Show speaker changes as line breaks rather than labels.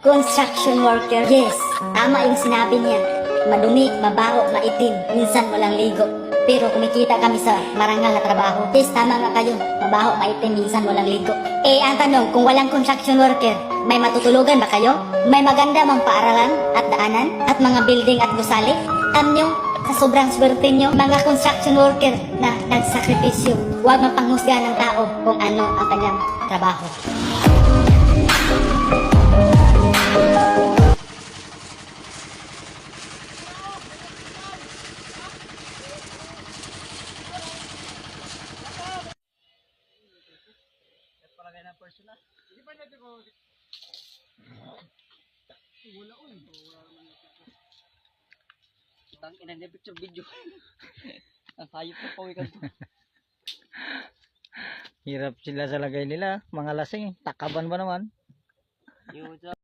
Construction worker. Yes, tama yung sinabi niya. Madumi, mabaho, maitim, minsan walang ligo. Pero kumikita kami sa marangal na trabaho. Yes, tama nga kayo. Mabaho, maitim, minsan walang ligo. Eh, ang tanong, kung walang construction worker, may matutulugan ba kayo? May maganda mang paaralan at daanan at mga building at gusali? Alam nyo, sa sobrang swerte nyo, mga construction worker na nagsakripisyo, huwag mapanghusga ng tao kung ano ang kanyang trabaho.
Palagay ng personal. Hindi pa natin ko. Wala on. Tang ina niya picture video. Ang hayop pa pawikan to.
Hirap sila sa lagay nila, mga lasing, takaban ba naman?
Yo,